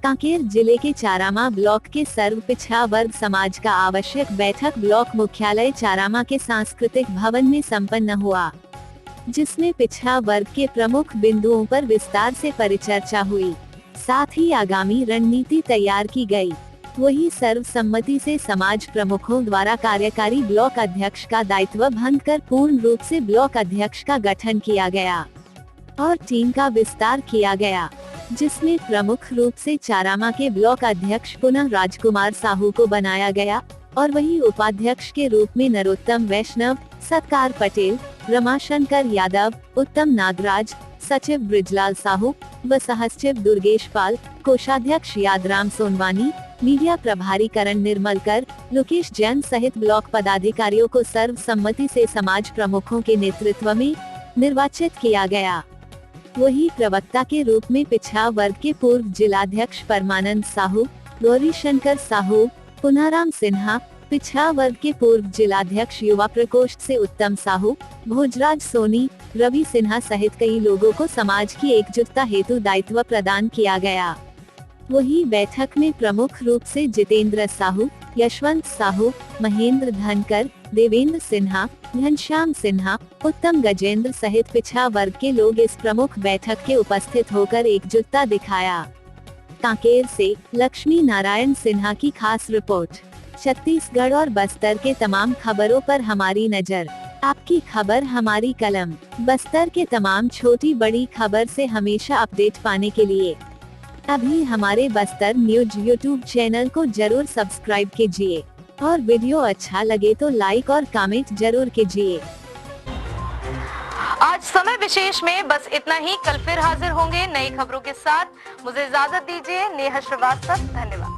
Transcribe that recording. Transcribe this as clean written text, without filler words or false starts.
कांकेर जिले के चारामा ब्लॉक के सर्व पिछड़ा वर्ग समाज का आवश्यक बैठक ब्लॉक मुख्यालय चारामा के सांस्कृतिक भवन में संपन्न हुआ, जिसमें पिछड़ा वर्ग के प्रमुख बिंदुओं पर विस्तार से परिचर्चा हुई। साथ ही आगामी रणनीति तैयार की गई। वही सर्वसम्मति से समाज प्रमुखों द्वारा कार्यकारी ब्लॉक अध्यक्ष का दायित्व भंग कर पूर्ण रूप से ब्लॉक अध्यक्ष का गठन किया गया और टीम का विस्तार किया गया, जिसमें प्रमुख रूप से चारामा के ब्लॉक अध्यक्ष पुनः राजकुमार साहू को बनाया गया और वही उपाध्यक्ष के रूप में नरोत्तम वैष्णव, सत्कार पटेल, रमाशंकर यादव, उत्तम नागराज, सचिव ब्रिजलाल साहू व सहसचिव दुर्गेश पाल, कोषाध्यक्ष यादराम सोनवानी, मीडिया प्रभारी करण निर्मलकर, लोकेश जैन सहित ब्लॉक पदाधिकारियों को सर्वसम्मति से समाज प्रमुखों के नेतृत्व में निर्वाचित किया गया। वही प्रवक्ता के रूप में पिछड़ा वर्ग के पूर्व जिलाध्यक्ष परमानंद साहू, गौरी शंकर साहू, पुनाराम सिन्हा, पिछड़ा वर्ग के पूर्व जिलाध्यक्ष युवा प्रकोष्ठ से उत्तम साहू, भोजराज सोनी, रवि सिन्हा सहित कई लोगों को समाज की एकजुटता हेतु दायित्व प्रदान किया गया। वही बैठक में प्रमुख रूप से जितेंद्र साहू, यशवंत साहू, महेंद्र धनकर, देवेंद्र सिन्हा, घनश्याम सिन्हा, उत्तम गजेंद्र सहित पिछड़ा वर्ग के लोग इस प्रमुख बैठक के उपस्थित होकर एकजुटता दिखाया। कांकेर से लक्ष्मी नारायण सिन्हा की खास रिपोर्ट। छत्तीसगढ़ और बस्तर के तमाम खबरों पर हमारी नजर, आपकी खबर हमारी कलम। बस्तर के तमाम छोटी बड़ी खबर से हमेशा अपडेट पाने के लिए अभी हमारे बस्तर न्यूज यूट्यूब चैनल को जरूर सब्सक्राइब कीजिए और वीडियो अच्छा लगे तो लाइक और कमेंट जरूर कीजिए। आज समय विशेष में बस इतना ही। कल फिर हाजिर होंगे नई खबरों के साथ। मुझे इजाजत दीजिए। नेहा श्रीवास्तव, धन्यवाद।